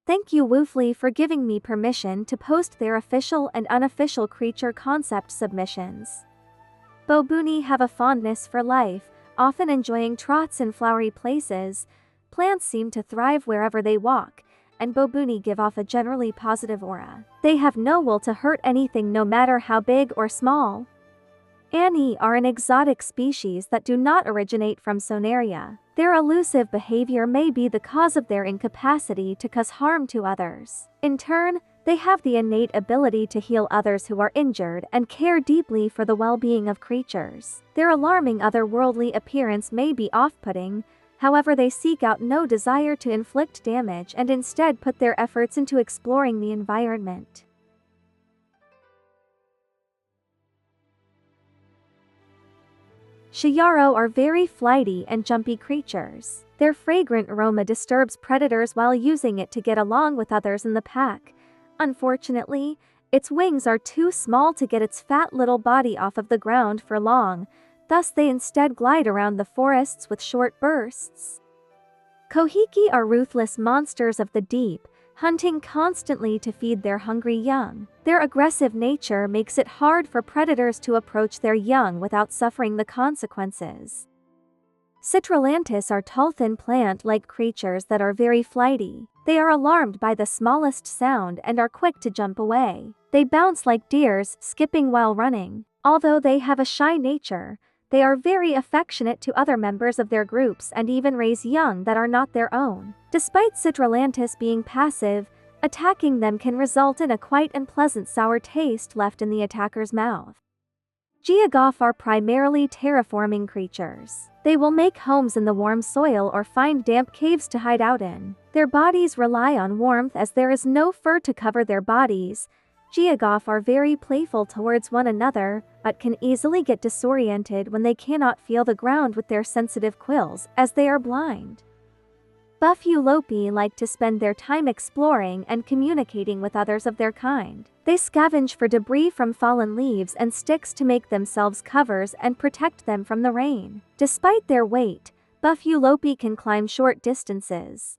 Thank you Wooflie for giving me permission to post their official and unofficial creature concept submissions. Bobuni have a fondness for life, often enjoying trots in flowery places. Plants seem to thrive wherever they walk, and Bobuni give off a generally positive aura. They have no will to hurt anything no matter how big or small. Ani are an exotic species that do not originate from Sonaria. Their elusive behavior may be the cause of their incapacity to cause harm to others. In turn, they have the innate ability to heal others who are injured and care deeply for the well-being of creatures. Their alarming otherworldly appearance may be off-putting, however they seek out no desire to inflict damage and instead put their efforts into exploring the environment. Shiyaro are very flighty and jumpy creatures. Their fragrant aroma disturbs predators while using it to get along with others in the pack. Unfortunately, its wings are too small to get its fat little body off of the ground for long, thus they instead glide around the forests with short bursts. Kohikii are ruthless monsters of the deep, hunting constantly to feed their hungry young. Their aggressive nature makes it hard for predators to approach their young without suffering the consequences. Citrulantis are tall thin plant-like creatures that are very flighty. They are alarmed by the smallest sound and are quick to jump away. They bounce like deers, skipping while running. Although they have a shy nature, they are very affectionate to other members of their groups and even raise young that are not their own. Despite Citrulantis being passive, attacking them can result in a quite unpleasant sour taste left in the attacker's mouth. Geogoff are primarily terraforming creatures. They will make homes in the warm soil or find damp caves to hide out in. Their bodies rely on warmth as there is no fur to cover their bodies. Geogoff are very playful towards one another, but can easily get disoriented when they cannot feel the ground with their sensitive quills, as they are blind. Buff Eulopii like to spend their time exploring and communicating with others of their kind. They scavenge for debris from fallen leaves and sticks to make themselves covers and protect them from the rain. Despite their weight, Buff Eulopii can climb short distances.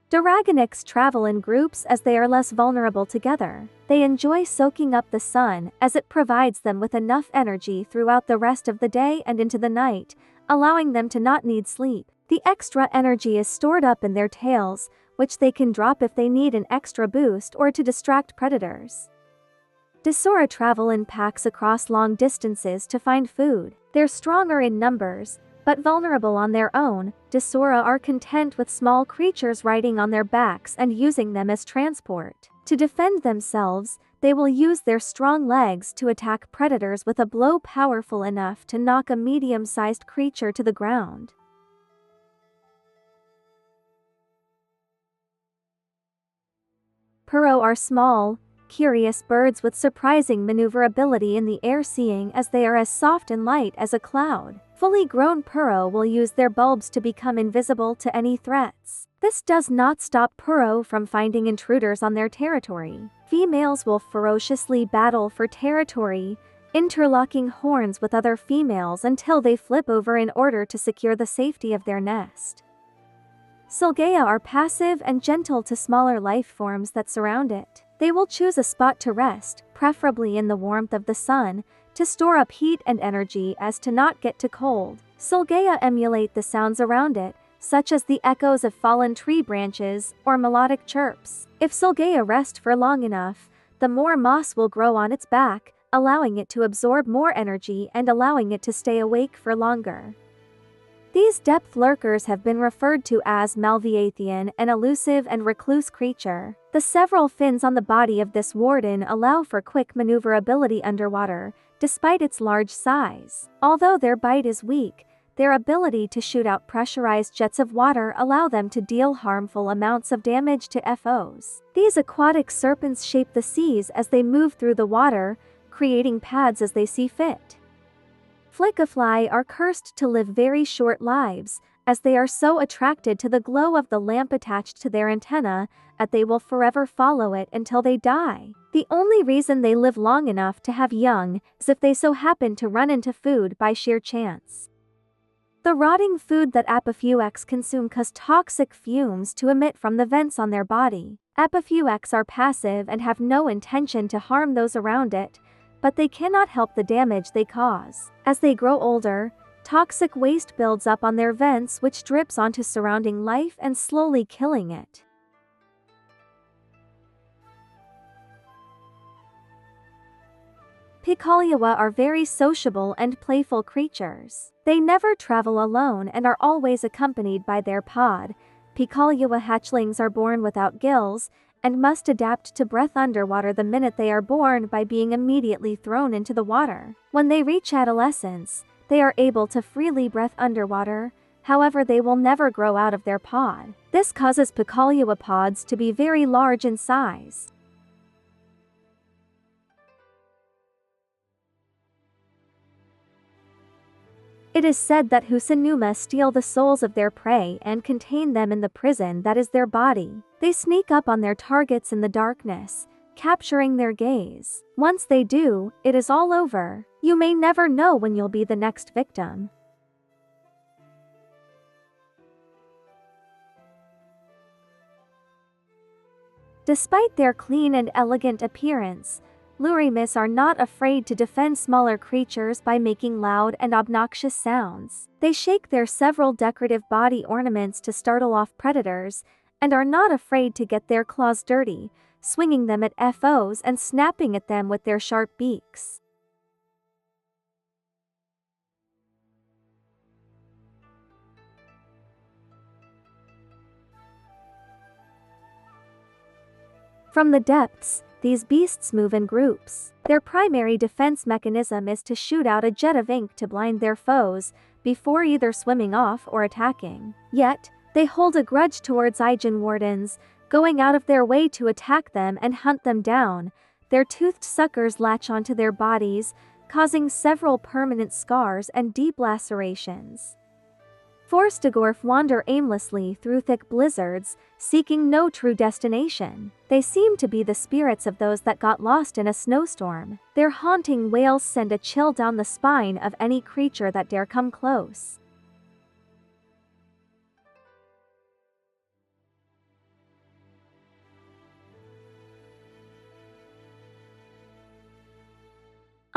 Doragonix travel in groups as they are less vulnerable together. They enjoy soaking up the sun as it provides them with enough energy throughout the rest of the day and into the night, allowing them to not need sleep. The extra energy is stored up in their tails, which they can drop if they need an extra boost or to distract predators. Diesura travel in packs across long distances to find food. They're stronger in numbers, but vulnerable on their own. Diesura are content with small creatures riding on their backs and using them as transport. To defend themselves, they will use their strong legs to attack predators with a blow powerful enough to knock a medium-sized creature to the ground. Puro are small, curious birds with surprising maneuverability in the air, seeing as they are as soft and light as a cloud. Fully grown Puro will use their bulbs to become invisible to any threats. This does not stop Puro from finding intruders on their territory. Females will ferociously battle for territory, interlocking horns with other females until they flip over in order to secure the safety of their nest. Sylgaia are passive and gentle to smaller life forms that surround it. They will choose a spot to rest, preferably in the warmth of the sun, to store up heat and energy as to not get too cold. Sylgaia emulate the sounds around it, such as the echoes of fallen tree branches or melodic chirps. If Sylgaia rest for long enough, the more moss will grow on its back, allowing it to absorb more energy and allowing it to stay awake for longer. These depth lurkers have been referred to as Malveathian, an elusive and recluse creature. The several fins on the body of this warden allow for quick maneuverability underwater, despite its large size. Although their bite is weak, their ability to shoot out pressurized jets of water allow them to deal harmful amounts of damage to foes. These aquatic serpents shape the seas as they move through the water, creating paths as they see fit. Flickaflie are cursed to live very short lives, as they are so attracted to the glow of the lamp attached to their antenna that they will forever follow it until they die. The only reason they live long enough to have young is if they so happen to run into food by sheer chance. The rotting food that Apofuex consume cause toxic fumes to emit from the vents on their body. Apofuex are passive and have no intention to harm those around it, but they cannot help the damage they cause. As they grow older, toxic waste builds up on their vents, which drips onto surrounding life and slowly killing it. Picaulua are very sociable and playful creatures. They never travel alone and are always accompanied by their pod. Picaulua hatchlings are born without gills and must adapt to breath underwater the minute they are born by being immediately thrown into the water. When they reach adolescence, they are able to freely breath underwater, however they will never grow out of their pod. This causes Picaulua pods to be very large in size. It is said that Husinuma steal the souls of their prey and contain them in the prison that is their body. They sneak up on their targets in the darkness, capturing their gaze. Once they do, it is all over. You may never know when you'll be the next victim. Despite their clean and elegant appearance, Leurimess are not afraid to defend smaller creatures by making loud and obnoxious sounds. They shake their several decorative body ornaments to startle off predators, and are not afraid to get their claws dirty, swinging them at foes and snapping at them with their sharp beaks. From the depths, these beasts move in groups. Their primary defense mechanism is to shoot out a jet of ink to blind their foes, before either swimming off or attacking. Yet, they hold a grudge towards Eigion wardens, going out of their way to attack them and hunt them down. Their toothed suckers latch onto their bodies, causing several permanent scars and deep lacerations. Forstagorph wander aimlessly through thick blizzards, seeking no true destination. They seem to be the spirits of those that got lost in a snowstorm. Their haunting wails send a chill down the spine of any creature that dare come close.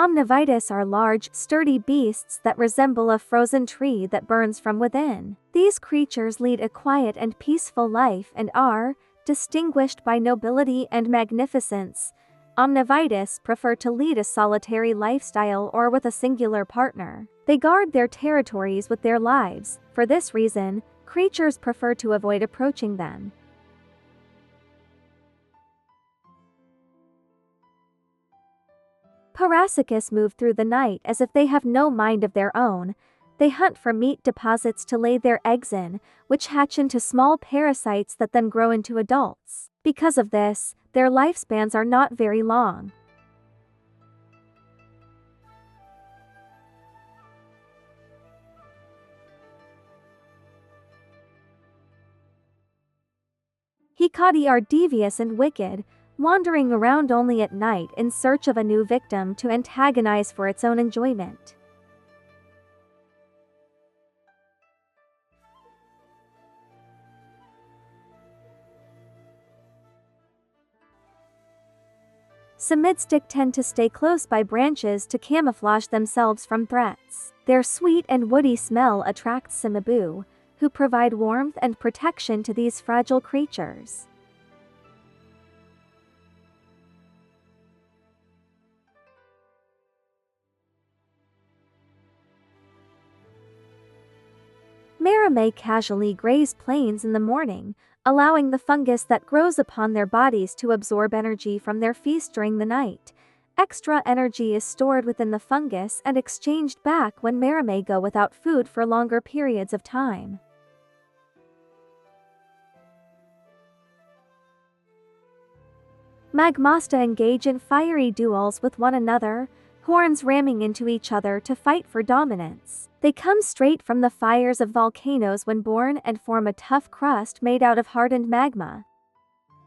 Omnivitus are large, sturdy beasts that resemble a frozen tree that burns from within. These creatures lead a quiet and peaceful life and are distinguished by nobility and magnificence. Omnivitus prefer to lead a solitary lifestyle or with a singular partner. They guard their territories with their lives. For this reason, creatures prefer to avoid approaching them. Parasichus move through the night as if they have no mind of their own. They hunt for meat deposits to lay their eggs in, which hatch into small parasites that then grow into adults. Because of this, their lifespans are not very long. Hikari are devious and wicked, wandering around only at night in search of a new victim to antagonize for its own enjoyment. Cimidstik tend to stay close by branches to camouflage themselves from threats. Their sweet and woody smell attracts Cimibu, who provide warmth and protection to these fragile creatures. Merramay casually graze plains in the morning, allowing the fungus that grows upon their bodies to absorb energy from their feast during the night. Extra energy is stored within the fungus and exchanged back when Merramay go without food for longer periods of time. Magmasta engage in fiery duels with one another, horns ramming into each other to fight for dominance. They come straight from the fires of volcanoes when born and form a tough crust made out of hardened magma.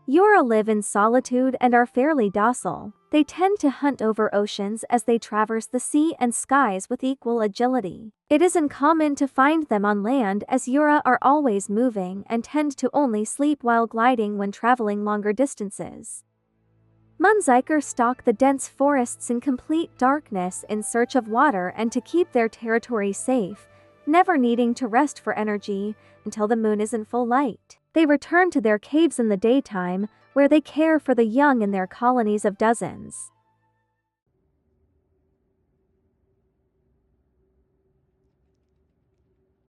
Yura live in solitude and are fairly docile. They tend to hunt over oceans as they traverse the sea and skies with equal agility. It is uncommon to find them on land as Yura are always moving and tend to only sleep while gliding when traveling longer distances. Muneseiker stalk the dense forests in complete darkness in search of water and to keep their territory safe, never needing to rest for energy until the moon is in full light. They return to their caves in the daytime, where they care for the young in their colonies of dozens.